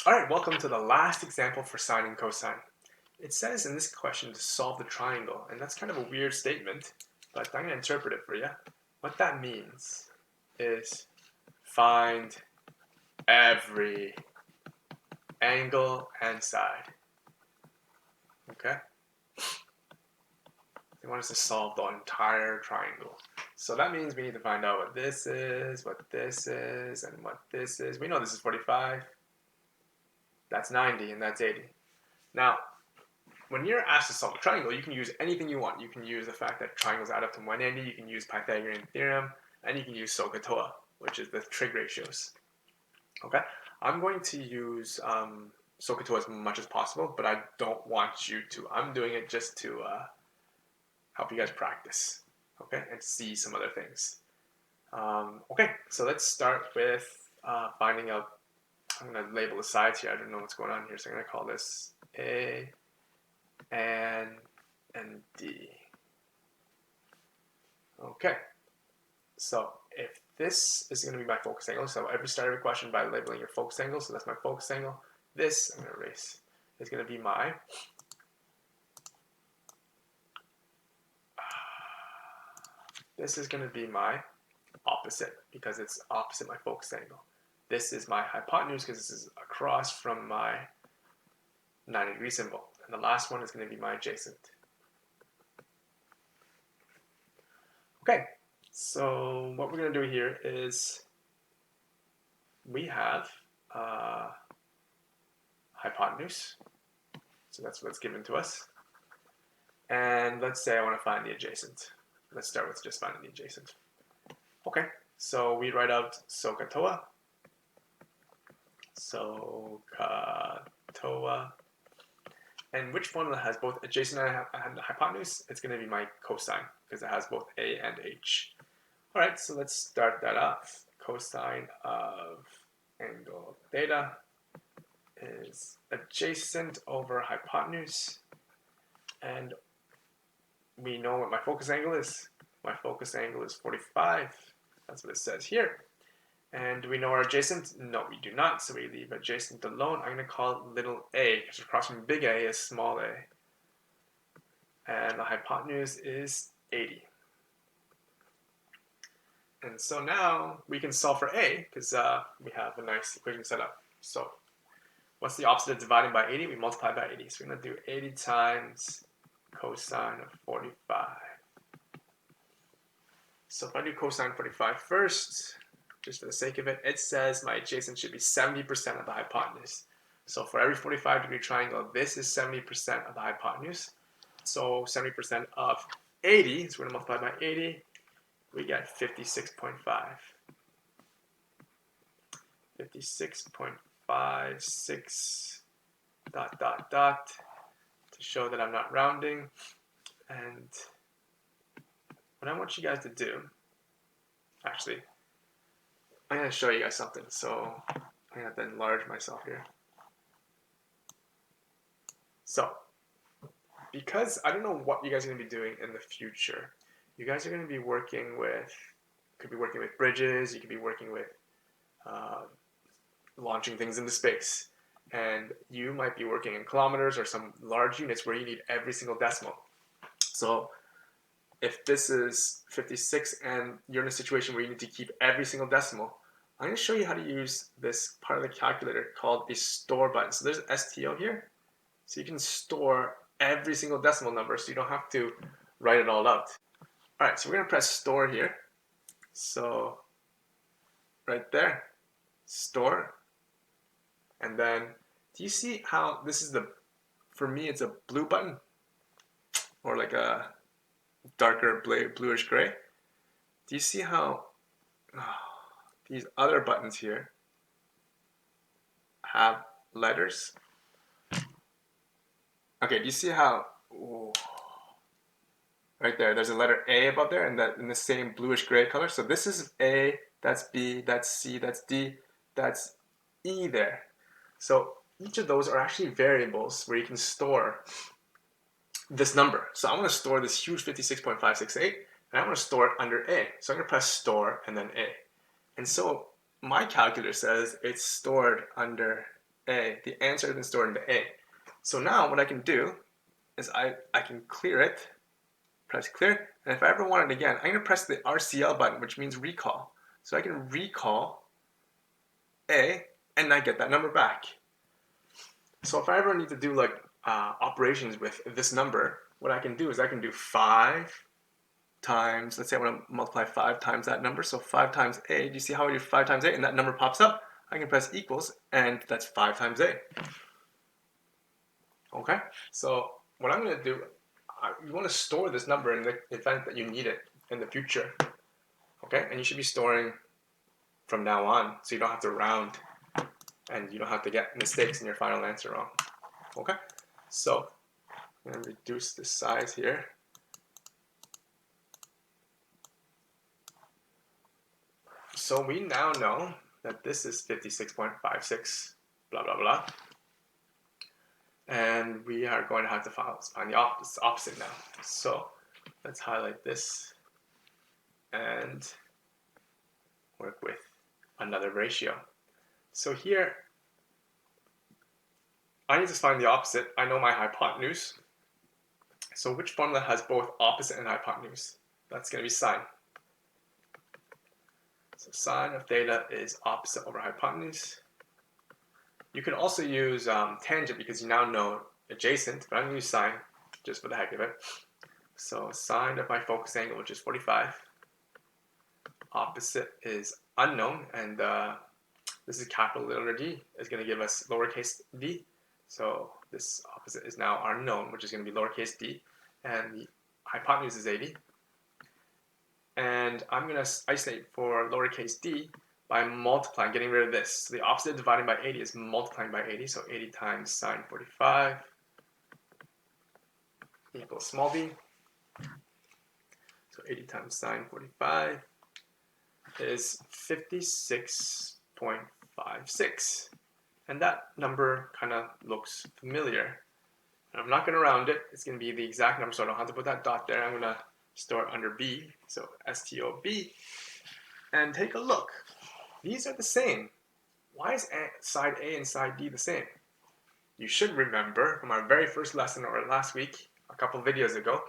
Alright, welcome to the last example for sine and cosine. It says in this question to solve the triangle, and that's kind of a weird statement, but I'm going to interpret it for you. What that means is find every angle and side. Okay? They want us to solve the entire triangle. So that means we need to find out what this is, and what this is. We know this is 45. That's 90, and that's 80. Now, when you're asked to solve a triangle, you can use anything you want. You can use the fact that triangles add up to 180, you can use Pythagorean theorem, and you can use SOHCAHTOA, which is the trig ratios. Okay, I'm going to use SOHCAHTOA as much as possible, but I don't want you to. I'm doing it just to help you guys practice, okay, and see some other things. Okay, so let's start with finding out. I'm going to label the sides here. I don't know what's going on here, so I'm going to call this A and D. Okay, so if this is going to be my focus angle, so every start every question by labeling your focus angle, so that's my focus angle. This, I'm going to erase, is going to be my opposite, because it's opposite my focus angle. This is my hypotenuse, because this is across from my 90-degree symbol. And the last one is going to be my adjacent. Okay, so what we're going to do here is we have hypotenuse. So that's what's given to us. And let's say I want to find the adjacent. Let's start with just finding the adjacent. Okay, so we write out SOHCAHTOA. SOHCAHTOA. And which one has both adjacent and hypotenuse? It's going to be my cosine, because it has both A and H. All right, so let's start that off. Cosine of angle theta is adjacent over hypotenuse. And we know what my focus angle is. My focus angle is 45. That's what it says here. And do we know our adjacent? No, we do not, so we leave adjacent alone. I'm going to call it little a, because across from big A is small a. And the hypotenuse is 80. And so now we can solve for a, because we have a nice equation set up. So what's the opposite of dividing by 80? We multiply by 80. So we're going to do 80 times cosine of 45. So if I do cosine 45 first, just for the sake of it, it says my adjacent should be 70% of the hypotenuse. So for every 45-degree triangle, this is 70% of the hypotenuse. So 70% of 80, so we're going to multiply by 80, we get 56.5. 56.56 ... to show that I'm not rounding. And what I want you guys to do, actually, I'm going to show you guys something. So I'm going to have to enlarge myself here. So, because I don't know what you guys are going to be doing in the future. You guys are going to be working with, could be working with bridges, you could be working with launching things into space. And you might be working in kilometers or some large units where you need every single decimal. So if this is 56 and you're in a situation where you need to keep every single decimal, I'm going to show you how to use this part of the calculator called a store button. So there's an STO here. So you can store every single decimal number so you don't have to write it all out. All right, so we're going to press store here. So right there, store. And then, do you see how this is for me, it's a blue button? Or like a darker bluish gray. Do you see how these other buttons here have letters? Okay, do you see how right there's a letter A above there, and that in the same bluish gray color? So this is A, that's B, that's C, that's D, that's E there. So each of those are actually variables where you can store this number. So I want to store this huge 56.568, and I want to store it under A. So I'm going to press store and then A. And so my calculator says it's stored under A. The answer has been stored into A. So now what I can do is I can clear it, press clear, and if I ever want it again, I'm going to press the RCL button, which means recall. So I can recall A, and I get that number back. So if I ever need to do like operations with this number, what I can do is I can do 5 times, let's say I want to multiply 5 times that number, so 5 times A, do you see how I do 5 times A, and that number pops up? I can press equals, and that's 5 times A. Okay, so what I'm going to do, you want to store this number in the event that you need it in the future. Okay, and you should be storing from now on, so you don't have to round, and you don't have to get mistakes in your final answer wrong. Okay, so I'm going to reduce the size here. So we now know that this is 56.56, blah, blah, blah. And we are going to have to find the opposite now. So let's highlight this and work with another ratio. So here, I need to find the opposite. I know my hypotenuse. So which formula has both opposite and hypotenuse? That's going to be sine. So sine of theta is opposite over hypotenuse. You can also use tangent because you now know adjacent, but I'm going to use sine just for the heck of it. So sine of my focus angle, which is 45. Opposite is unknown, and this is capital letter D, is going to give us lowercase d. So this opposite is now unknown, which is going to be lowercase d, and the hypotenuse is 80. And I'm going to isolate for lowercase d by multiplying, getting rid of this. So the opposite dividing by 80 is multiplying by 80. So 80 times sine 45 equals small b. So 80 times sine 45 is 56.56. And that number kind of looks familiar. And I'm not going to round it. It's going to be the exact number, so I don't have to put that dot there. I'm going to store it under B. So STOB. And take a look. These are the same. Why is side A and side D the same? You should remember from our very first lesson or last week, a couple videos ago,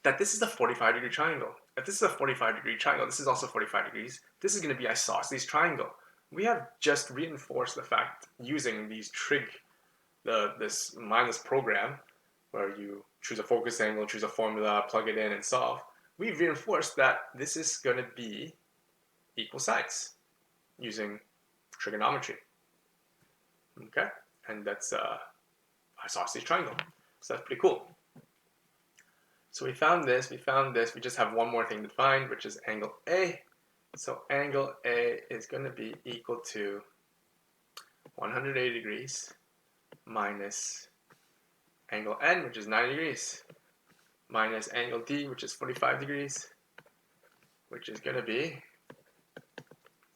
that this is a 45-degree triangle. If this is a 45-degree triangle, this is also 45 degrees. This is going to be isosceles triangle. We have just reinforced the fact using these this mindless program where you choose a focus angle, choose a formula, plug it in, and solve. We've reinforced that this is going to be equal sides using trigonometry. Okay, and that's isosceles triangle. So that's pretty cool. So we found this, we just have one more thing to find, which is angle A. So angle A is going to be equal to 180 degrees minus angle N, which is 90 degrees, minus angle D, which is 45 degrees, which is going to be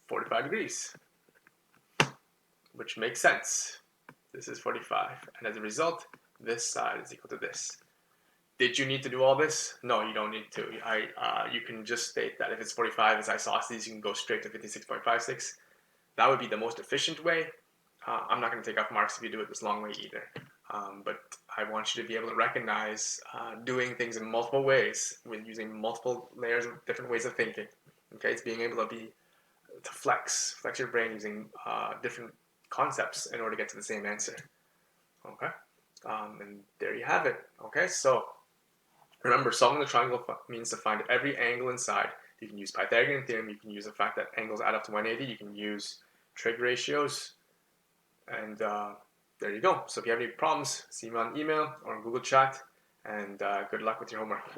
45 degrees, which makes sense. This is 45, and as a result, this side is equal to this. Did you need to do all this? No, you don't need to. You can just state that if it's 45, it's isosceles, you can go straight to 56.56. That would be the most efficient way. I'm not going to take off marks if you do it this long way either. But I want you to be able to recognize doing things in multiple ways with using multiple layers of different ways of thinking. Okay, it's being able to flex your brain using different concepts in order to get to the same answer. Okay, and there you have it. Okay, so remember, solving the triangle means to find every angle inside. You can use Pythagorean theorem. You can use the fact that angles add up to 180. You can use trig ratios, and there you go. So if you have any problems, see me on email or on Google Chat, and good luck with your homework.